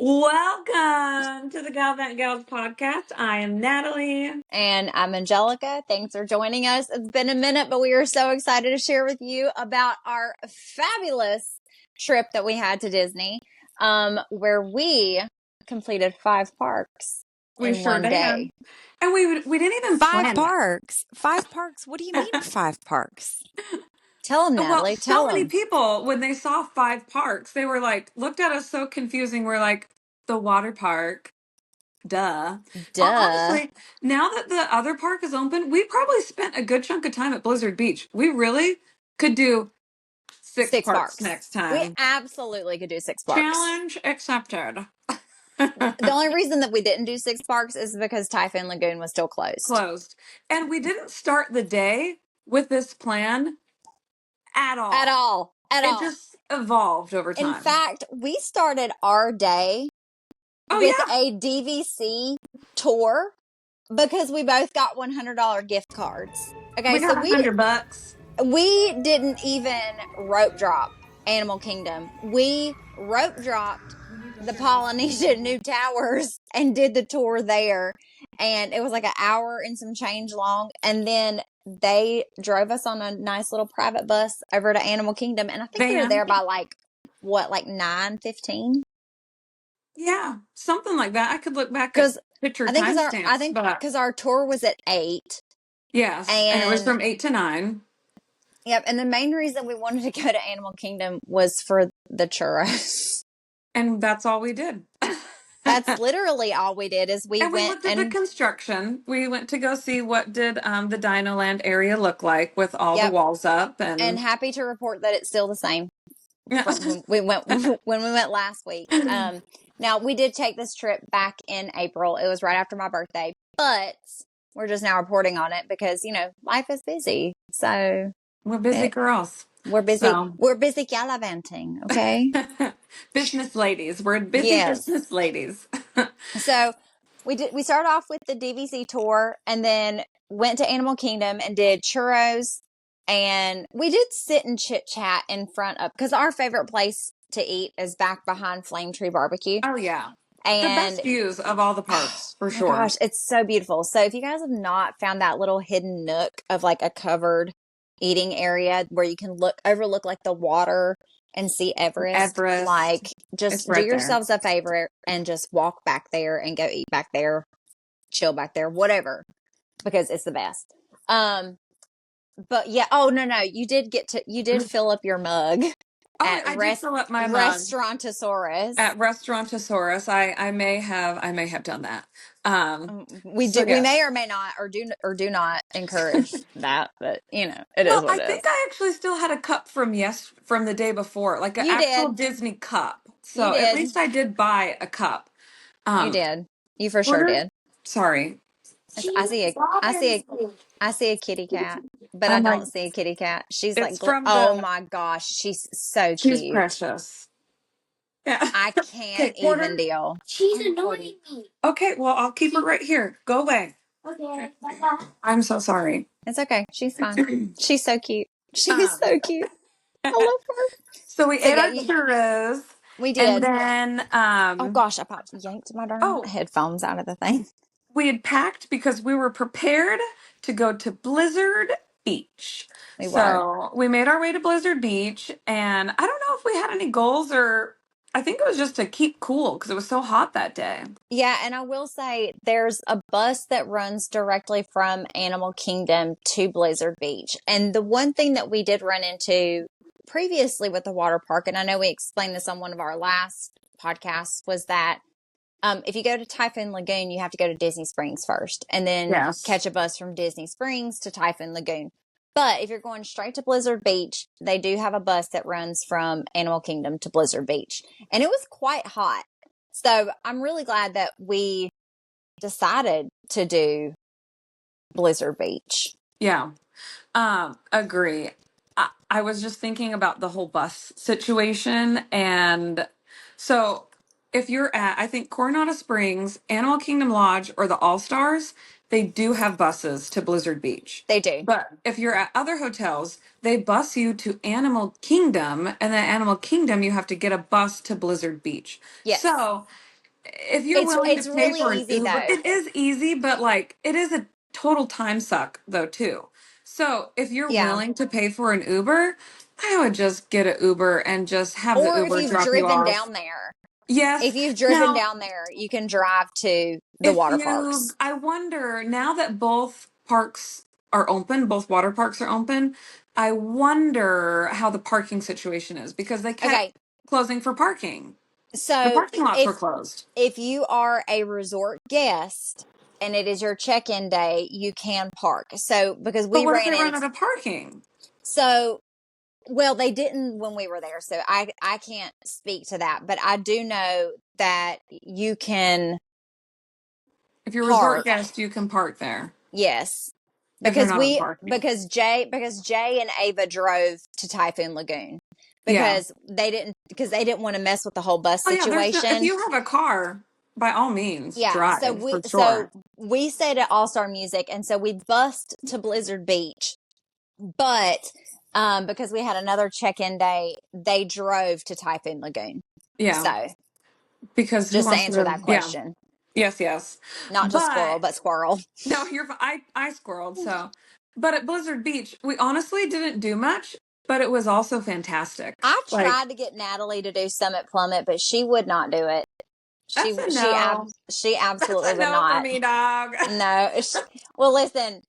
Welcome to the Gallivant Gals podcast. I am Natalie. And I'm Angelica. Thanks for joining us. It's been a minute, but we are so excited to share with you about our fabulous trip that we had to Disney, where we completed 5 parks We in sure one did. day. And we didn't even Five plan parks. 5 parks. What do you mean 5 parks? Tell them, that. Well, Natalie. so Tell many them. people, when they saw 5 parks, they were like, looked at us so confusing. We're like, the water park. Duh. Duh. Honestly, now that the other park is open, we probably spent a good chunk of time at Blizzard Beach. We really could do 6 6 parks parks. next We time. absolutely could do 6 parks. Challenge accepted. The only reason that we didn't do 6 parks is because Typhoon Lagoon was still closed. And we didn't start the day with this plan at all. At all. It just evolved over time. In fact, we started our day with a DVC tour because we both got $100 gift cards. Okay, we got $100. We didn't even rope drop Animal Kingdom. We rope dropped the Polynesian New Towers and did the tour there. And it was like an hour and some change long. And then they drove us on a nice little private bus over to Animal Kingdom. And I think we were there by like 9:15? Yeah, something like that. I could look back at picture timestamps. I think because our tour was at 8. Yes, and it was from 8 to 9. Yep, and the main reason we wanted to go to Animal Kingdom was for the churros. And that's all we did. That's literally all we did is we looked at the construction. We went to go see what did the Dino Land area look like with all the walls up. And happy to report that it's still the same. When we went last week. Now, we did take this trip back in April. It was right after my birthday, but we're just now reporting on it because, life is busy. So we're busy girls. We're busy. So. We're busy gallivanting. Okay. Business ladies. We're busy business ladies. So we started off with the DVC tour and then went to Animal Kingdom and did churros. And we did sit and chit chat in front of, because our favorite place to eat is back behind Flame Tree Barbecue. Oh, yeah. And the best views of all the parks, for sure. Gosh, it's so beautiful. So if you guys have not found that little hidden nook of like a covered eating area where you can overlook like the water and see Everest. Like just do yourselves a favor and just walk back there and go eat back there, chill back there, whatever, because it's the best. But yeah, no, you did fill up your mug. I did fill up my mug. Restaurantosaurus. At Restaurantosaurus, I may have done that. We may or may not, or do not encourage that, but it is what it is. I think I actually still had a cup from the day before, like an actual Disney cup. So at least I did buy a cup. You did. You for sure did. Sorry. I see a kitty cat, but I don't see a kitty cat. She's like, oh my gosh, she's so cute. She's precious. Yeah. I can't even deal. She's annoying me. Okay, well, I'll keep her right here. Go away. Okay. I'm so sorry. It's okay. She's fine. She's so cute. She's so cute. I love her. So we ate our churros. We did. And then, oh gosh, I yanked my darn headphones out of the thing. We had packed because we were prepared to go to Blizzard Beach. So we made our way to Blizzard Beach, and I don't know if we had any goals or I think it was just to keep cool because it was so hot that day. Yeah, and I will say there's a bus that runs directly from Animal Kingdom to Blizzard Beach. And the one thing that we did run into previously with the water park, and I know we explained this on one of our last podcasts, was that if you go to Typhoon Lagoon, you have to go to Disney Springs first and then catch a bus from Disney Springs to Typhoon Lagoon. But if you're going straight to Blizzard Beach, they do have a bus that runs from Animal Kingdom to Blizzard Beach. And it was quite hot. So I'm really glad that we decided to do Blizzard Beach. Yeah, agree. I was just thinking about the whole bus situation. And so if you're at, I think, Coronado Springs, Animal Kingdom Lodge, or the All-Stars, they do have buses to Blizzard Beach. They do. But if you're at other hotels, they bus you to Animal Kingdom, and then Animal Kingdom, you have to get a bus to Blizzard Beach. Yes. So if you're willing to It's pay really for an easy Uber, though. it is easy, but like it is a total time suck though too. So if you're Yeah. willing to pay for an Uber, I would just get an Uber and just have the Or if Uber you've drop you driven off. down there, if Yes. you've driven Now, down there, you can drive to the if water you, parks. I wonder now that both parks are open, both water parks are open, I wonder how the parking situation is because they kept Okay. closing for parking. The So parking lots were closed. if you are a resort guest and it is your check-in day, you can park. So because But we what if ran they run into, out of parking? so well, they didn't when we were there. So I can't speak to that, but I do know that you can If you're a resort park. guest, you can park there. Yes. If they're not on parking. Because Jay and Ava drove to Typhoon Lagoon Yeah. because they didn't want to mess with the whole bus Oh yeah, there's no, if situation. you have a car, by all means, Yeah, drive for so sure. we stayed at All Star Music, and so we bussed to Blizzard Beach, but because we had another check-in day, they drove to Typhoon Lagoon. Yeah. So Because who just to wants answer to, that yeah. question, Yes, yes. not just squirrel, But but squirrel. no, I squirreled, so but at Blizzard Beach, we honestly didn't do much, but it was also fantastic. I Like, tried to get Natalie to do Summit Plummet, but she would not do it. that's a no. She That's absolutely a would no for not. me, dog. No. Well, listen,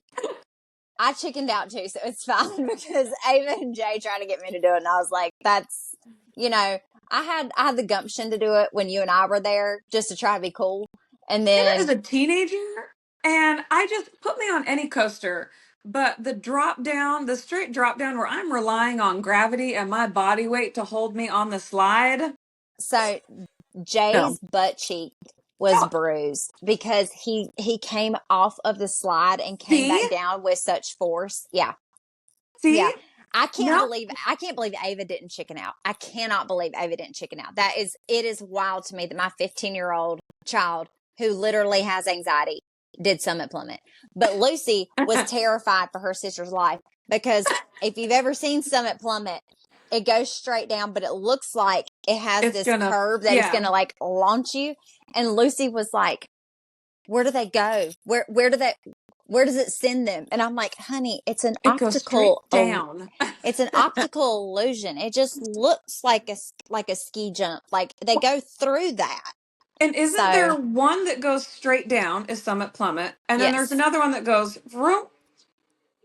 I chickened out too, so it's fine because Ava and Jay tried to get me to do it, and I was like, "That's, you know, I had the gumption to do it when you and I were there just to try to be cool, and Ava is then a teenager, and I just put me on any coaster. But the drop down, the straight drop down where I'm relying on gravity and my body weight to hold me on the slide. so No. Jay's butt cheek was bruised because he came off of the slide and came See? back down with such force. Yeah, See? yeah. No. I can't believe Ava didn't chicken out. I cannot believe Ava didn't chicken out. It is wild to me that my 15-year-old child who literally has anxiety did Summit Plummet. But Lucy was terrified for her sister's life because if you've ever seen Summit Plummet, it goes straight down, but it looks like it has It's this gonna, curve that it's yeah. going to like launch you. And Lucy was like, where do they go? Where does it send them? And I'm like, honey, it's an It goes straight optical, down. it's an optical illusion. It just looks like a ski jump. Like they go through that. And isn't So there one that goes straight down is Summit Plummet, and then there's yes, another one that goes vroom,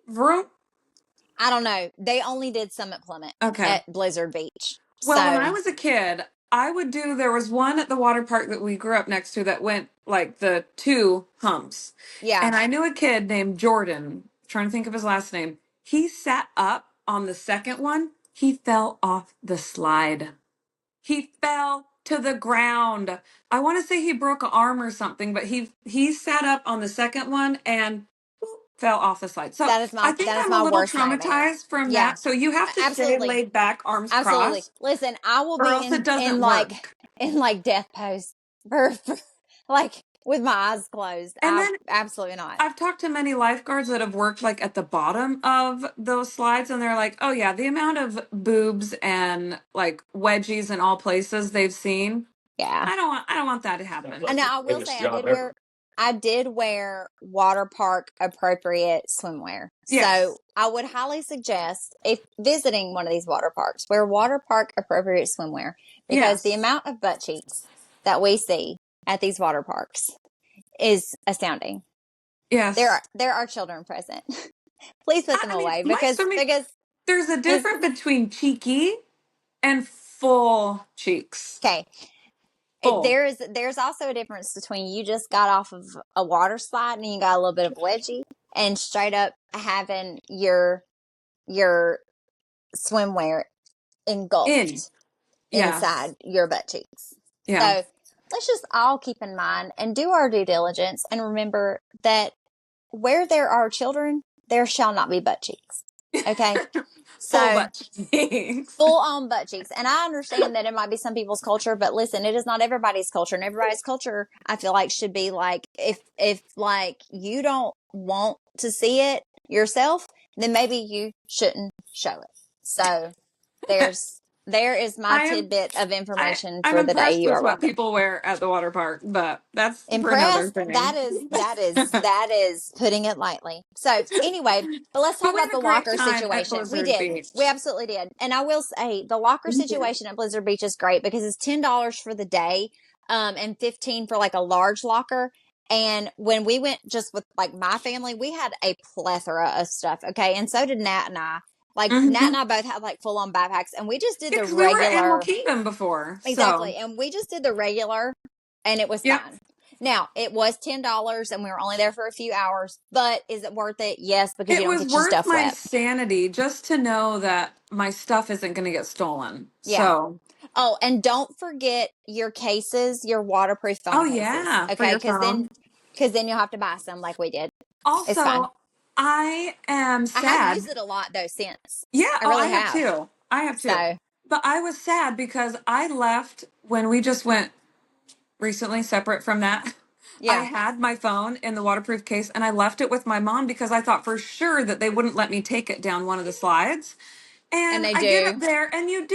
vroom. I don't know. They only did Summit Plummet Okay. at Blizzard Beach. Well, when So I was a kid, I would do, there was one at the water park that we grew up next to that went like the two humps. yeah, And I knew a kid named Jordan, trying to think of his last name. He sat up on the second one. He fell off the slide. He fell to the ground. I want to say he broke an arm or something, but he sat up on the second one and fell off the slide. So I think that is I'm a my little worst nightmare. traumatized from Yeah, that. So you have to stay absolutely. laid back, arms Absolutely. crossed, Listen, I will or be else it doesn't in work. like death pose for like with my eyes closed. And I then absolutely not. I've talked to many lifeguards that have worked like at the bottom of those slides, and they're like, "Oh yeah, the amount of boobs and like wedgies in all places they've seen. Yeah. I don't want that to happen." And now I will say I did wear water park appropriate swimwear. So Yes. I would highly suggest if visiting one of these water parks, wear water park appropriate swimwear because the Yes. amount of butt cheeks that we see at these water parks is astounding. Yes. There are children present. Please put them I mean, away my stomach. because There's a it's difference between cheeky and full cheeks. okay. Full. There's also a difference between you just got off of a water slide and you got a little bit of wedgie and straight up having your swimwear In. engulfed Yes. inside your butt cheeks. Yeah. So let's just all keep in mind and do our due diligence and remember that where there are children, there shall not be butt cheeks. Okay. Full So butt cheeks. full on butt cheeks. And I understand that it might be some people's culture, but listen, it is not everybody's culture. And everybody's culture, I feel like, should be like, if like you don't want to see it yourself, then maybe you shouldn't show it. So there's there is my I am tidbit of information I'm for the day. impressed You with are what welcome. people wear at the water park, but that's for another Impressed? thing. That is putting it lightly. So anyway, but let's But talk we about had a the great locker time at situation. We Blizzard did. We Beach. absolutely did. And I will say the locker Thank you. situation at Blizzard Beach is great because it's $10 for the day, and 15 for like a large locker. And when we went just with like my family, we had a plethora of stuff. Okay. And so did Nat and I. Like Nat Mm-hmm. and I both had like full on backpacks, and we just did the Because we were at Animal regular. Kingdom before, so Exactly. And we just did the regular, and it was yep. fine. Now, it was $10 and we were only there for a few hours, but is it worth it? Yes, because you It don't was get your worth stuff my wet. sanity just to know that my stuff isn't going to get stolen. Yeah. So, Oh, and don't forget your cases, your waterproof oh phone cases. yeah, for Okay. your phone. Cause then you'll have to buy some like we did. It's fine. Also, I am I have sad. used it a lot though since. Yeah, I oh, I really have have. too. I have too. So, But I was sad because I left when we just went recently separate from that. I yeah. had my phone in the waterproof case and I left it with my mom because I thought for sure that they wouldn't let me take it down one of the slides. And And they I get up do. there and you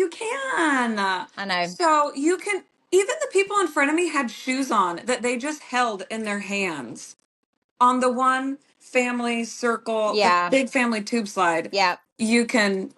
can. I know. So you can, even the people in front of me had shoes on that they just held in their hands on the one family circle, the Yeah. big family tube slide. Yeah. You can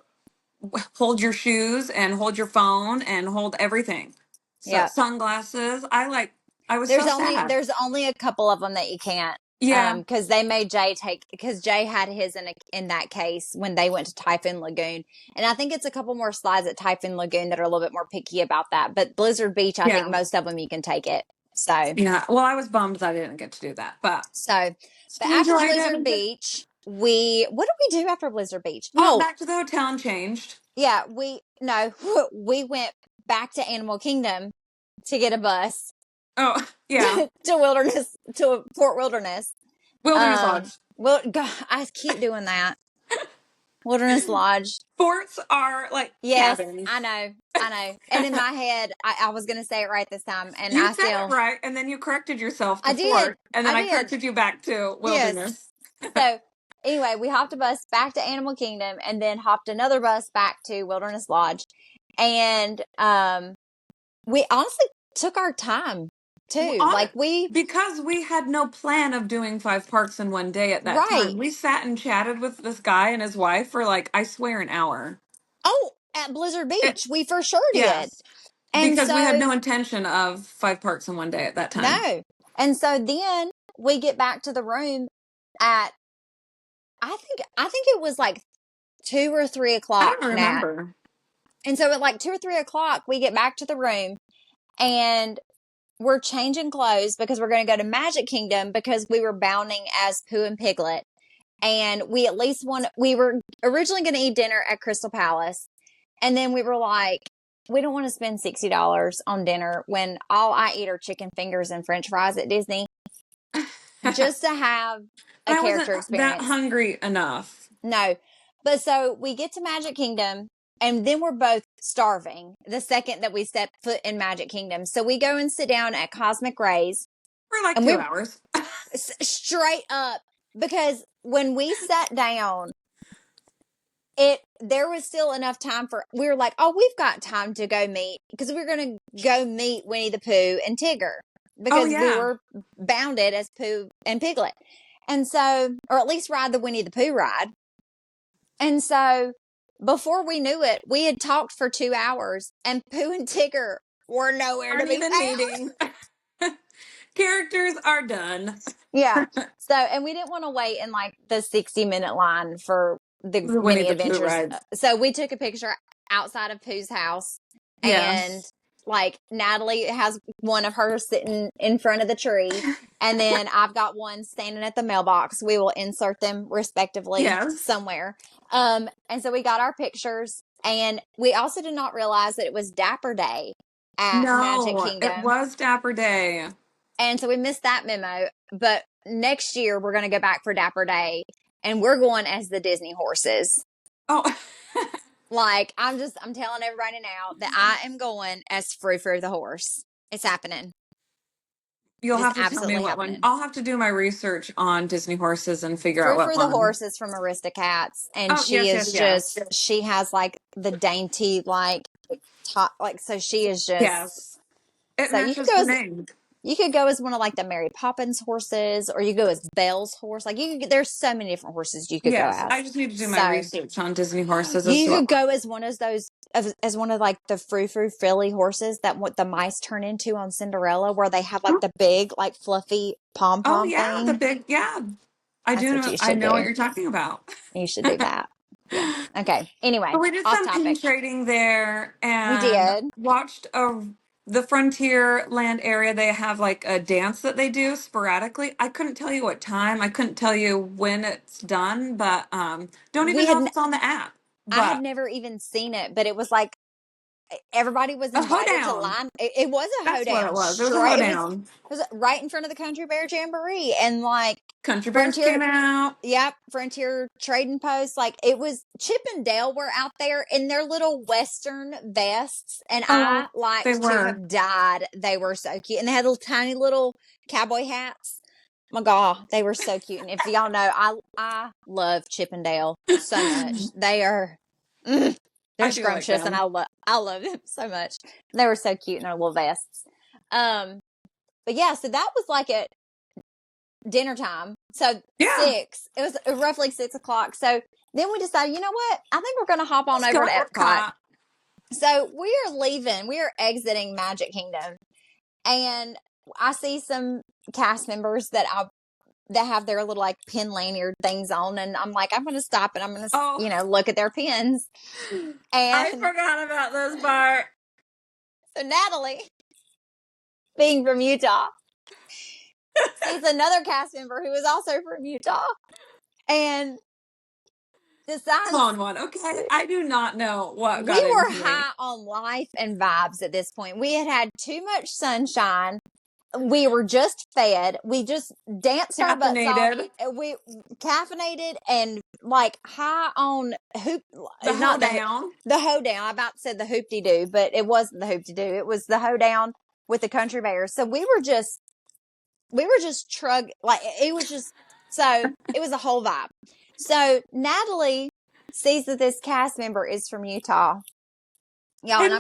hold your shoes and hold your phone and hold everything. So Yeah. sunglasses. I was so sad. There's only a couple of them that you can't, Yeah. because they made Jay take, because Jay had his in that case when they went to Typhoon Lagoon, and I think it's a couple more slides at Typhoon Lagoon that are a little bit more picky about that. But Blizzard Beach, I think Yeah. most of them you can take it. So Yeah. Well, I was bummed that I didn't get to do that, but so, but still after enjoyed Blizzard it. Beach, what did we do after Blizzard Beach? We went Oh back to the hotel and changed. yeah, we went back to Animal Kingdom to get a bus Oh, yeah. to Fort Wilderness. Wilderness Lodge. Well, God, I keep doing that. Wilderness Lodge. Forts are like Yes, cabins. I know. And in my head, I was going to say it right this time, and You I said it still, right, and then you corrected yourself to I did. fort, and then I I did. corrected you back to Yes. wilderness. So anyway, we hopped a bus back to Animal Kingdom, and then hopped another bus back to Wilderness Lodge, and we honestly took our time too. Like Because we had no plan of doing 5 parks in one day at that right. time. We sat and chatted with this guy and his wife for like, I swear, an hour. Oh, at Blizzard It, Beach, we for sure did. yes, And because we had so no intention of 5 parks in one day at that time. no. And so then we get back to the room at, I think it was like 2 or 3 I o'clock, don't Nat. remember. And so at like 2 or 3 o'clock, we get back to the room, and we're changing clothes because we're going to go to Magic Kingdom because we were bounding as Pooh and Piglet. And we were originally going to eat dinner at Crystal Palace. And then we were like, we don't want to spend $60 on dinner when all I eat are chicken fingers and French fries at Disney, just to have a I character wasn't that experience. hungry enough. No. But so we get to Magic Kingdom, and then we're both starving the second that we step foot in Magic Kingdom. So we go and sit down at Cosmic Rays. For like And 2 hours. Straight up, because when we sat down, there was still enough time we were like, oh, we've got time to go meet, because we were going to go meet Winnie the Pooh and Tigger, because we were bounded as Pooh and Piglet. And so, or at least ride the Winnie the Pooh ride. And so before we knew it, we had talked for 2 hours, and Pooh and Tigger were nowhere to be even found. meeting. Characters are done. Yeah. So, and we didn't want to wait in like the 60-minute line for the Winnie mini the Pooh adventures. rides. So we took a picture outside of Pooh's house, and like Natalie has one of her sitting in front of the tree, and then I've got one standing at the mailbox. We will insert them respectively somewhere. And so we got our pictures, and we also did not realize that it was Dapper Day at Magic Kingdom. It was Dapper Day. And so we missed that memo. But next year we're going to go back for Dapper Day, and we're going as the Disney horses. Oh. Like, I'm telling everybody now that I am going as Frou Frou the horse. It's happening. You'll have to tell me what one. I'll have to do my research on Disney horses and figure out what one. Frou Frou the horse is from Aristocats, and she has like the dainty, like, top, like, so she is just, Yes. It so matches the name. you could go as one of like the Mary Poppins horses, or you go as Belle's horse. Like, there's so many different horses you could go Yes. as. I just need to do my So research on Disney horses as you well. could go as one of those, as one of like the frou frou frilly horses that what the mice turn into on Cinderella, where they have like the big, like fluffy pom Oh pom yeah, the thing. big I That's do what know. you I should know what do. you're talking about. You should do that. Yeah. Okay. Anyway, But we did off some pin topic. trading there We and did. watched the frontier land area. They have like a dance that they do sporadically. I couldn't tell you what time. I couldn't tell you when it's done, but don't We even had. know if it's on the app. I had But never even seen it, but it was like everybody was a invited to hoedown. line. It was a That's what it hoedown. was. It was a Straight. hoedown. It was right in front of the Country Bear Jamboree, and like Country Bears Frontier. came out. Yep, Frontier Trading Post. Like, it was Chip and Dale were out there in their little Western vests, and I Oh, like they to were. have died. They were so cute, and they had little tiny little cowboy hats. My God, they were so cute. And if y'all know, I love Chip and Dale so much. They are, they're I do like scrumptious, and them. I love them so much. They were so cute in their little vests. But yeah, so that was like at dinner time. So Yeah. it was roughly 6 o'clock. So then we decided, you know what? I think we're going to hop on Let's over go to Epcot. Epcot. So we are leaving. We are exiting Magic Kingdom, and I see some cast members that have their little like pin lanyard things on, and I'm like, I'm going to stop and I'm going to, Oh, look at their pins. I And forgot about this part. so Natalie, being from Utah, sees another cast member who is also from Utah, and decides. Come on, one. Okay. I do not know what We got were into me. high on life and vibes at this point. We had had too much sunshine. We were just fed. We just danced our butts off. Caffeinated. We caffeinated and like high on The not hoedown. the hoedown. I about said the hoop de doo, but it wasn't the hoop de doo. It was the hoedown with the country bears. So we were just like it was just, so it was a whole vibe. So Natalie sees that this cast member is from Utah, y'all, and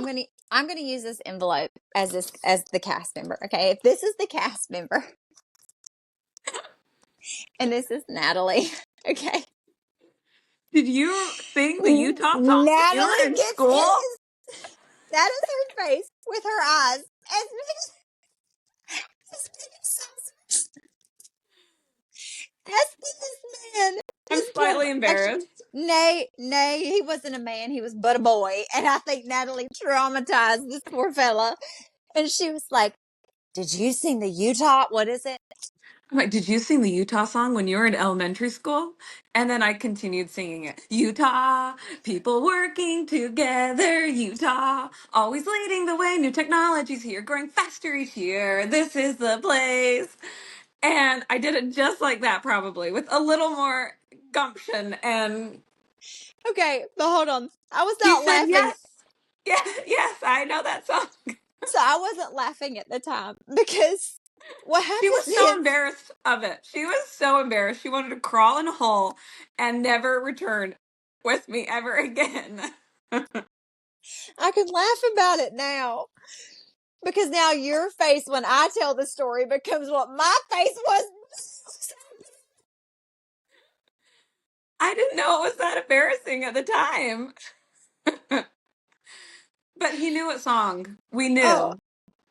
I'm gonna use this envelope as the cast member. Okay, if this is the cast member, and this is Natalie. Okay, Did you sing the Utah song when you were Natalie in gets school? that is her face with her eyes as that's this man. I'm This poor, slightly actually, embarrassed. nay, he wasn't a man. He was but a boy. And I think Natalie traumatized this poor fella. And she was like, did you sing the Utah? What is it? I'm like, did you sing the Utah song when you were in elementary school? And then I continued singing it. Utah, people working together. Utah, always leading the way. New technologies here, growing faster each year. This is the place. And I did it just like that, probably with a little more gumption. And Okay, but hold on. I was she not said, laughing. yes, yes, yes, I know that song. So I wasn't laughing at the time because what She was happens so is embarrassed of it. She was so embarrassed. She wanted to crawl in a hole and never return with me ever again. I can laugh about it now. Because now your face when I tell the story becomes what my face was. I didn't know it was that embarrassing at the time. But he knew what song. We Oh,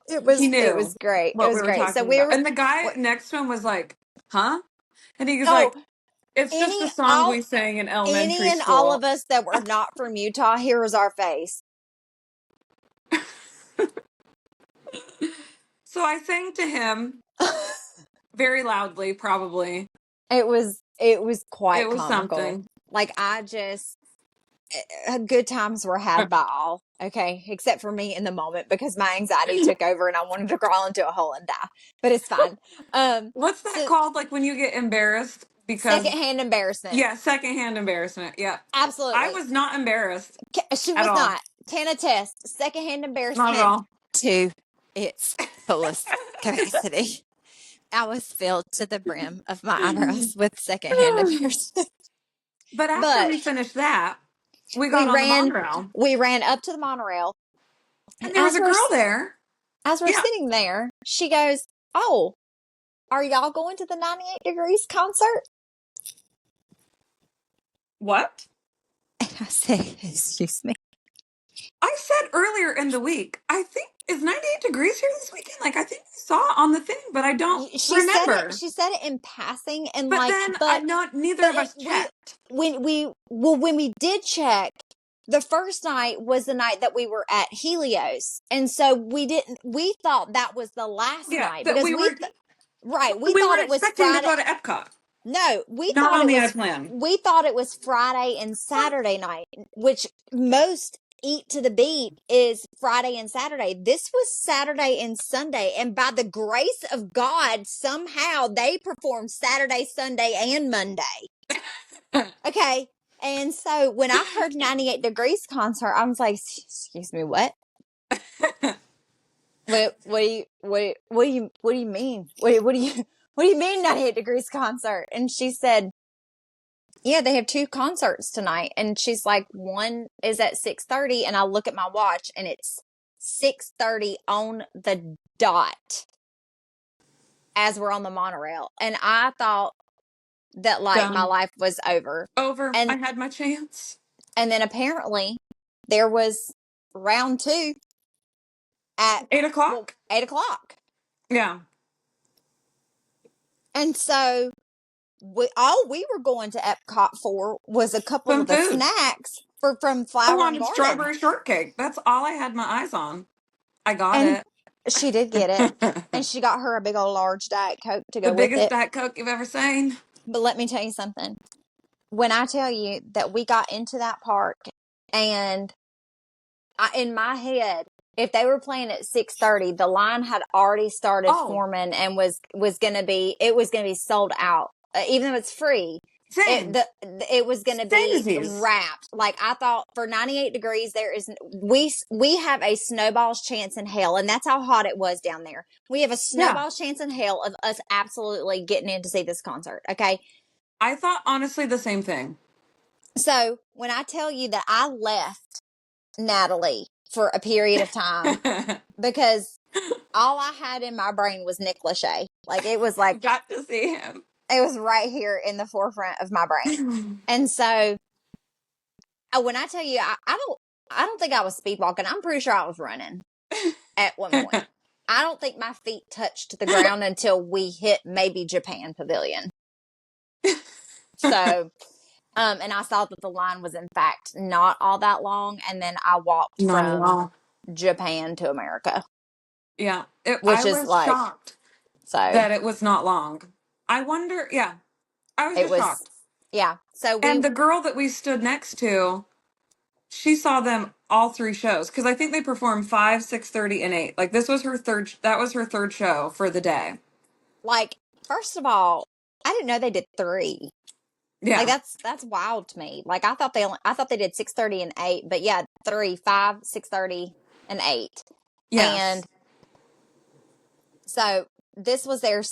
knew. it He was knew great. It what we was were great. So talking we about. were And the guy what, next to him was like, huh? And he was oh, like, it's just any a song we sang in elementary and all of school. us that were not from Utah, here was our face. So I sang to him very loudly, probably. It was quite It was comical. something. Like good times were had by all. Okay, except for me in the moment because my anxiety took over and I wanted to crawl into a hole and die. But it's fine. What's that So called? Like when you get embarrassed because secondhand embarrassment. yeah, secondhand embarrassment. Yeah. I Absolutely. was not embarrassed She at was all. not. Can attest. Secondhand Not at embarrassment all. to its fullest capacity. I was filled to the brim of my eyebrows with secondhand embarrassment. But after But we finished that, We We got on the ran monorail. we ran up to the monorail, and And there was a girl there. as we're Yeah. sitting there, she goes, "Oh, are y'all going to the 98 Degrees concert?" What? And I said, "Excuse me." I said earlier in the week, I think, is 98 degrees here this weekend? Like, I think I saw it on the thing, but I don't remember. She said it in passing, and But like, then I know neither of us checked. when we did check, the first night was the night that we were at Helios, and so we thought that was the last Yeah, night that because we were we we thought were it was expecting to Friday. go to Epcot. No, Not on the plan. we thought it was Friday and Saturday night, which most eat to the beat is Friday and Saturday. This was Saturday and Sunday, and by the grace of God, somehow they performed Saturday, Sunday, and Monday. Okay. And so when I heard 98 Degrees concert, I was like, "Excuse me, what? What do you mean? What do you mean 98 Degrees concert?" And she said, "Yeah, they have two concerts tonight." And she's like, "One is at 6:30." And I look at my watch and it's 6:30 on the dot as we're on the monorail. And I thought that like my Done. life was over. Over. I And had my chance. and then apparently there was round two at 8 o'clock? 8 o'clock. Yeah. And so all we were going to Epcot for was a couple Some of the food. snacks from I Flower and wanted Garden. strawberry shortcake. That's all I had my eyes on. I got And it. she did get it. And she got her a big old large Diet Coke to The go with biggest it. Diet Coke you've ever seen. But let me tell you something. When I tell you that we got into that park and in my head, if they were playing at 6:30, the line had already started Oh, forming and was going to be sold out. Even though it's free, same. it was going to Same be disease. wrapped. Like I thought for 98 degrees, we have a snowball's chance in hell. And that's how hot it was down there. We have a Yeah. snowball's chance in hell of us absolutely getting in to see this concert. Okay. I thought honestly the same thing. So when I tell you that I left Natalie for a period of time because all I had in my brain was Nick Lachey. Like it was like Got to see him. it was right here in the forefront of my brain. And so when I tell you, I don't think I was speedwalking. I'm pretty sure I was running at one point. I don't think my feet touched the ground until we hit maybe Japan Pavilion. So, and I saw that the line was in fact not all that long. And then I walked Not at from all. Japan to America. Yeah. Which I is was like, shocked so that it was not long. I wonder, yeah. I was it just was, shocked. yeah. So And the girl that we stood next to, she saw them all three shows because I think they performed 5, 6:30, and 8. Like this was her third. That was her third show for the day. like, first of all, I didn't know they did 3. Yeah. Like that's wild to me. Like I thought they did 6:30 and 8, but yeah, 3, 5, 6:30 and 8. Yes. And so this was their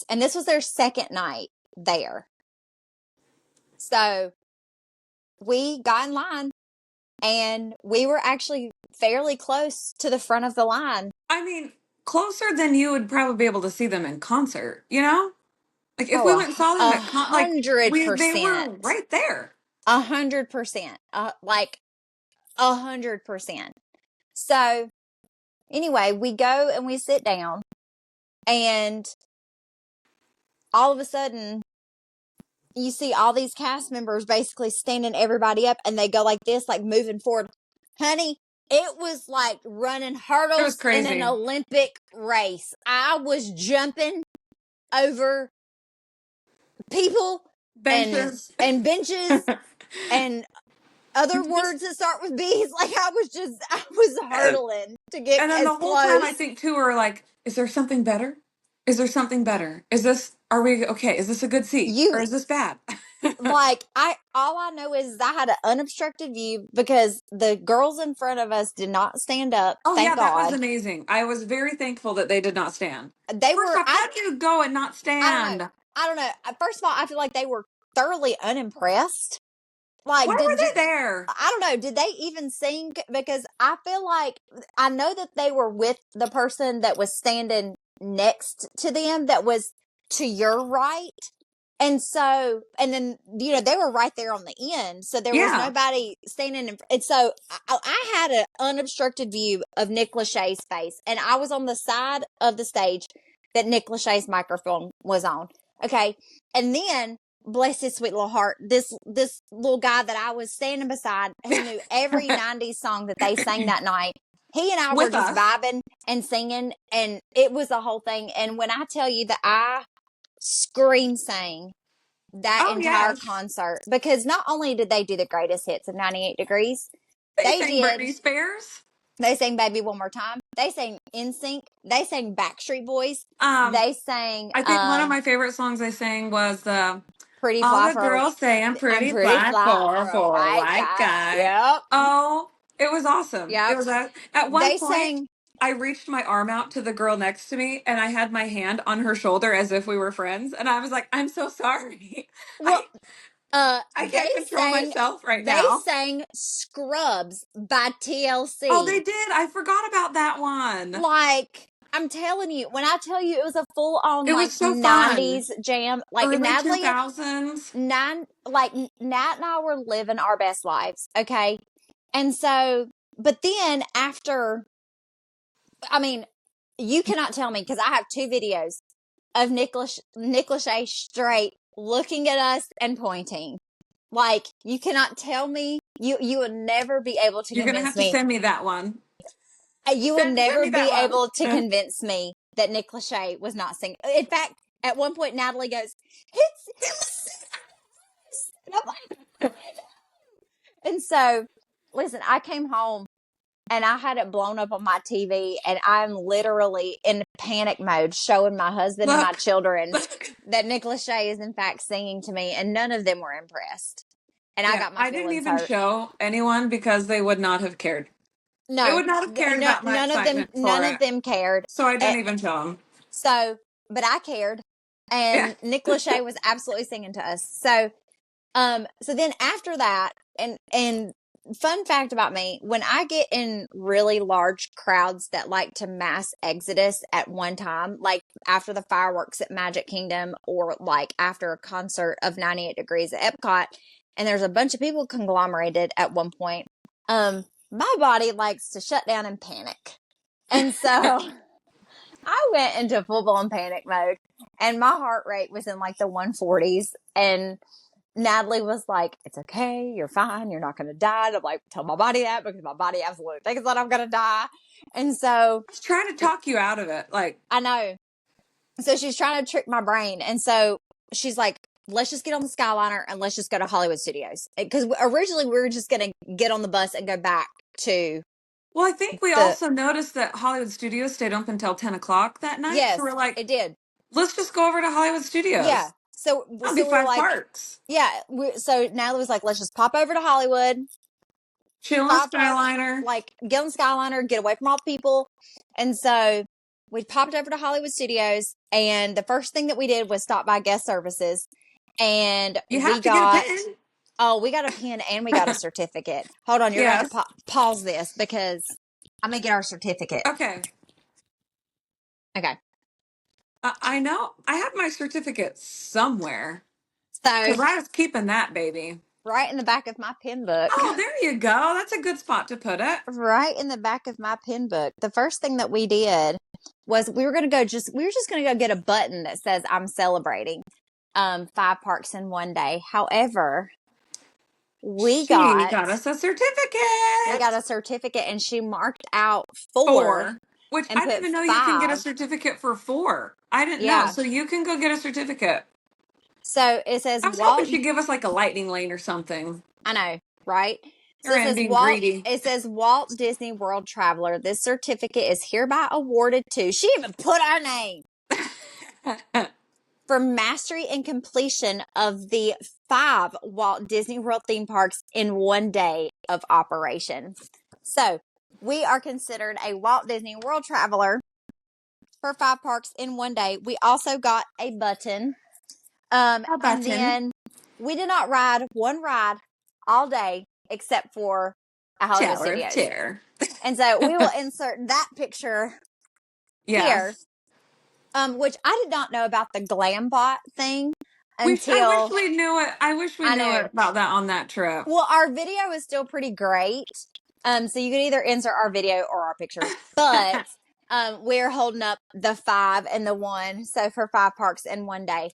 second night there. So we got in line and we were actually fairly close to the front of the line. I mean, closer than you would probably be able to see them in concert. You know, like if we went and saw them at they were 100%. right there. 100%. Like 100%. So anyway, we go and we sit down, and all of a sudden, you see all these cast members basically standing everybody up, and they go like this, like moving forward. Honey, it was like running hurdles in an Olympic race. I was jumping over people Benches. and benches and other words that start with B's. Like I was hurdling to get And then as the whole close. time I think too, we're like, is there something better? Is there something better? Are we okay? Is this a good seat? Or is this bad? Like all I know is I had an unobstructed view because the girls in front of us did not stand up. Oh thank yeah, God. that was amazing. I was very thankful that they did not stand. They First were. off, how do you go and not stand? I don't know. First of all, I feel like they were thoroughly unimpressed Like, Why were they there? I don't know. Did they even sing? Because I feel like I know that they were with the person that was standing next to them that was to your right. And so, and then, they were right there on the end. So there was Yeah. nobody standing in. And so I had an unobstructed view of Nick Lachey's face. And I was on the side of the stage that Nick Lachey's microphone was on. Okay. And then, bless his sweet little heart, this little guy that I was standing beside who knew every 90s song that they sang that night. He and I were With just us. vibing and singing, and it was a whole thing. And when I tell you that I scream sang that Oh, entire yes. concert, because not only did they do the greatest hits of 98 Degrees, They they sang did. Britney Spears. They sang Baby One More Time. They sang NSYNC. They sang Backstreet Boys. They sang I think one of my favorite songs they sang was Pretty all Fly the for girls say I'm I'm pretty Pretty fly Fly for for a a White white Guy. guy. Yep. Oh, it was awesome. It Yep. was at one They point sang. I reached my arm out to the girl next to me and I had my hand on her shoulder as if we were friends and I was like, I'm so sorry. Well, I they can't control sang. myself right They now. sang Scrubs by TLC. Oh, they did. I forgot about that one. Like, I'm telling you, when I tell you it was a full on It like was so fun. 90s jam, like Early Natalie, 2000s. Nat and I were living our best lives. Okay. And so, but then after, I mean, you cannot tell me because I have two videos of Nick Lachey straight looking at us and pointing. Like, you cannot tell me. You will never be able to You're going to convince have to me. send me that one. You will Send never me that be one. able to convince me that Nick Lachey was not singing. In fact, at one point, Natalie goes, and I'm like, and so, listen, I came home and I had it blown up on my TV, and I'm literally in panic mode showing my husband and my children that Nick Lachey is in fact singing to me, and none of them were impressed. And I got my I didn't feelings even hurt. show anyone because they would not have cared. They No, would not have cared about my excitement none for of it. them cared. So I didn't even show them. So, but I cared, Yeah. and Nick Lachey was absolutely singing to us. So then after that, and fun fact about me, when I get in really large crowds that like to mass exodus at one time, like after the fireworks at Magic Kingdom or like after a concert of 98 Degrees at Epcot, and there's a bunch of people conglomerated at one point, my body likes to shut down and panic. And so I went into full blown panic mode, and my heart rate was in like the 140s, and Natalie was like, "It's okay. You're fine. You're not going to die." And I'm like, tell my body that, because my body absolutely thinks that I'm going to die. And so I was trying to talk you out of it. Like, I know. So she's trying to trick my brain. And so she's like, let's just get on the Skyliner and let's just go to Hollywood Studios. Because originally we were just going to get on the bus and go back to well, I think we also noticed that Hollywood Studios stayed open until 10 o'clock that night. Yes, so we're like, it did. let's just go over to Hollywood Studios. Yeah. So That'll be we were 5 like, parks. yeah. So Natalie was like, let's just pop over to Hollywood. Chill on Skyliner. Like, get on Skyliner, get away from all the people. And so we popped over to Hollywood Studios, and the first thing that we did was stop by guest services. And you have to get a pin. Oh, we got a pin and we got a certificate. Hold on, you're going to pause this because I'm going to get our certificate. Okay. Okay. I know. I have my certificate somewhere. So, because I was keeping that baby. Right in the back of my pin book. Oh, there you go. That's a good spot to put it. Right in the back of my pin book. The first thing that we did was we were just going to go get a button that says I'm celebrating 5 parks in one day. However, we got us a certificate. We got a certificate, and she marked out 4. Which I didn't even know 5. You can get a certificate for 4. I didn't know. So you can go get a certificate. So it says I was hoping she'd give us like a lightning lane or something. I know, right? So it says Walt Disney World Traveler. This certificate is hereby awarded to. She even put our name. For mastery and completion of the 5 Walt Disney World theme parks in one day of operation. So we are considered a Walt Disney World Traveler for 5 parks in one day. We also got a button. And then we did not ride one ride all day except for at Hollywood Tower of Studios. Terror. And so we will insert that picture here, Yes. which I did not know about the Glambot thing I wish until we knew it. I wish we I knew knew. it about that on that trip. Well, our video is still pretty great. So you could either insert our video or our pictures, but we're holding up the 5 and the 1. So for 5 parks in one day.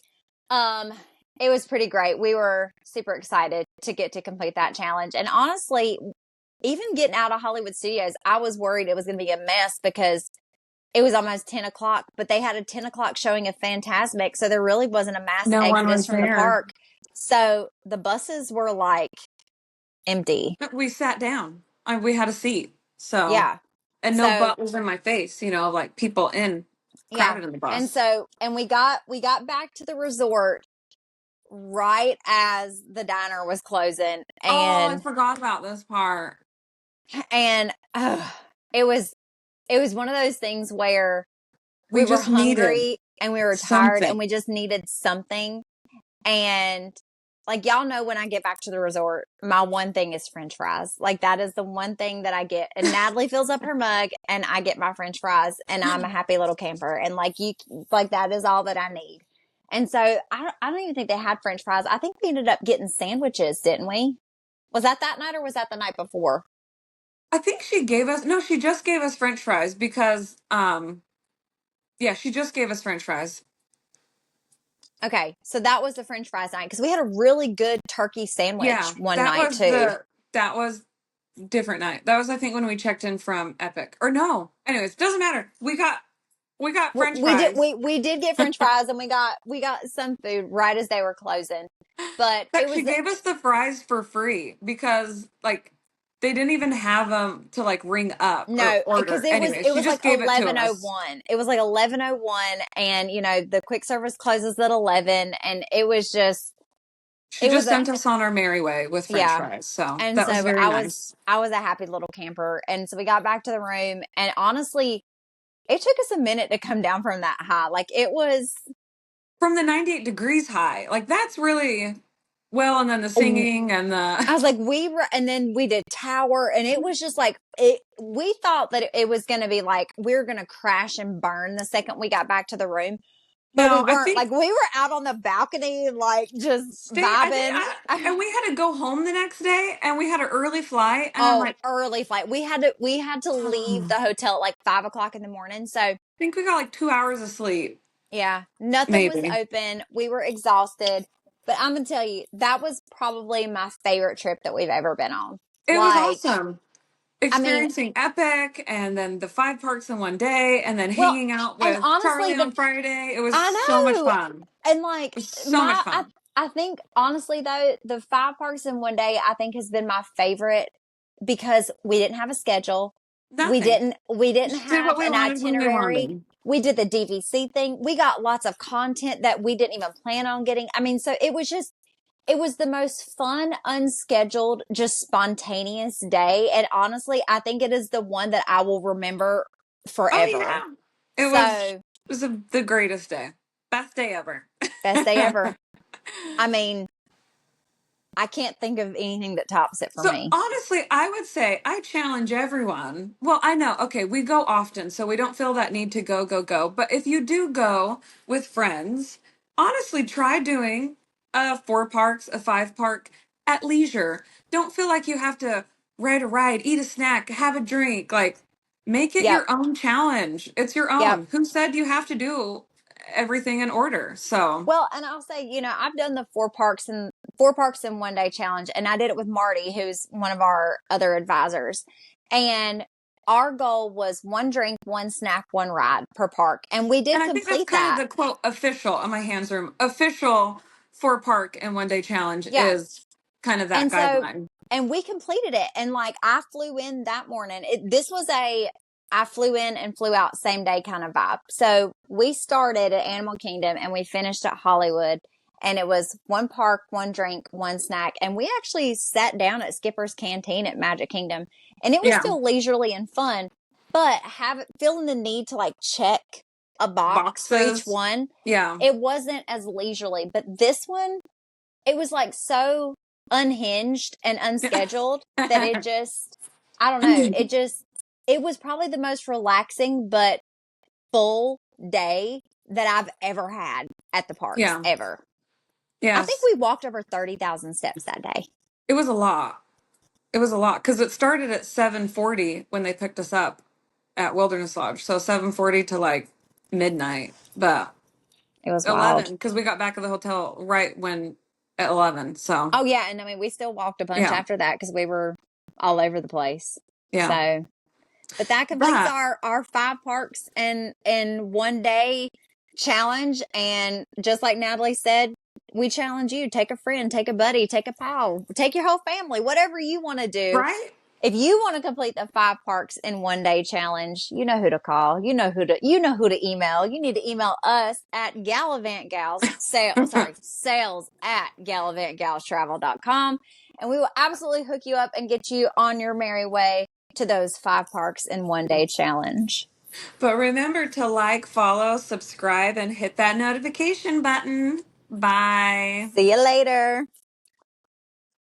It was pretty great. We were super excited to get to complete that challenge. And honestly, even getting out of Hollywood Studios, I was worried it was going to be a mess because it was almost 10 o'clock, but they had a 10 o'clock showing of Fantasmic. So there really wasn't a mass No one exodus was from the there. park. So the buses were like empty. We sat down. We had a seat. So Yeah. and no So butt was in my face, like people yeah. crowded in the bus. And so, and we got back to the resort right as the diner was closing. I And forgot about this part. And it was one of those things where we were just needed hungry and we were tired something. and we just needed something. And like, y'all know, when I get back to the resort, my one thing is French fries. Like, that is the one thing that I get. And Natalie fills up her mug and I get my French fries and I'm a happy little camper. And that is all that I need. And so I don't even think they had French fries. I think we ended up getting sandwiches, didn't we? Was that night or was that the night before? I think she just gave us French fries because, she just gave us French fries. Okay, so that was the French fries night because we had a really good turkey sandwich one night too. That was different night. That was, I think, when we checked in from Epic. Or no. Anyways, doesn't matter. We got French fries. We did get French fries and we got some food right as they were closing. But she gave us the fries for free because they didn't even have them to ring up or order. because it was like gave it to us. 11:01. It was like 11:01, and the quick service closes at 11, and it was just. She just sent us on our merry way with French fries. So and that so was very nice. I was a happy little camper, and so we got back to the room, and honestly, it took us a minute to come down from that high. Like, it was from the 98 degrees high. Like, that's really well, and then the singing and the I was like, and then we did Tower, and it was just like we thought that it was going to be like we were going to crash and burn the second we got back to the room. But we weren't. We were out on the balcony, just vibing. And we had to go home the next day, and we had an early flight. And early flight. We had to leave the hotel at 5 o'clock in the morning. So I think we got 2 hours of sleep. Yeah, nothing was open. We were exhausted. But I'm gonna tell you, that was probably my favorite trip that we've ever been on. It was awesome. Experiencing Epic, and then the 5 parks in one day, and then hanging out with Charlie on Friday. It was so much fun. And so much fun. I think, honestly, though, the 5 parks in one day, I think, has been my favorite because we didn't have a schedule. Nothing. We didn't have an itinerary. We did the DVC thing. We got lots of content that we didn't even plan on getting. I mean, so it was the most fun, unscheduled, just spontaneous day. And honestly, I think it is the one that I will remember forever. Oh, yeah. It was the greatest day. Best day ever. Best day ever. I mean, I can't think of anything that tops it for me. Honestly, I would say I challenge everyone. Well, I know, okay, we go often, so we don't feel that need to go. But if you do go with friends, honestly, try doing a 4 parks, a 5 park at leisure. Don't feel like you have to ride a ride, eat a snack, have a drink. Make it your own challenge. It's your own. Yep. Who said you have to do everything in order? So, well, and I'll say, I've done the 4 parks in one day challenge, and I did it with Marty, who's one of our other advisors. And our goal was 1 drink, 1 snack, 1 ride per park. And we did complete that. I think that's kind of the quote official on my hands room. Official 4 park and 1 day challenge is kind of that guideline. And we completed it. And I flew in that morning. I flew in and flew out same day kind of vibe. So we started at Animal Kingdom and we finished at Hollywood. And it was 1 park, 1 drink, 1 snack. And we actually sat down at Skipper's Canteen at Magic Kingdom. And it was still leisurely and fun. But feeling the need to check a box for each one. Yeah. It wasn't as leisurely. But this one, it was so unhinged and unscheduled that it just, I don't know, it was probably the most relaxing but full day that I've ever had at the parks, Yeah. ever. I think Yes. we walked over 30,000 steps that day. It was a lot. It was a lot because it started at 7:40 when they picked us up at Wilderness Lodge. So 7:40 to like midnight, but It was wild. 11 because we got back at the hotel right when at 11. So Oh, yeah. And I mean, we still walked a bunch yeah, after that because we were all over the place. yeah. So, but that completes But our 5 parks in one day challenge. And just like Natalie said, we challenge you, take a friend, take a buddy, take a pal, take your whole family, whatever you want to do. right. If you want to complete the 5 parks in one day challenge, you know who to call. You know who to email. You need to email us at sales at gallivantgalstravel.com. And we will absolutely hook you up and get you on your merry way to those 5 parks in one day challenge. But remember to like, follow, subscribe, and hit that notification button. Bye. See you later.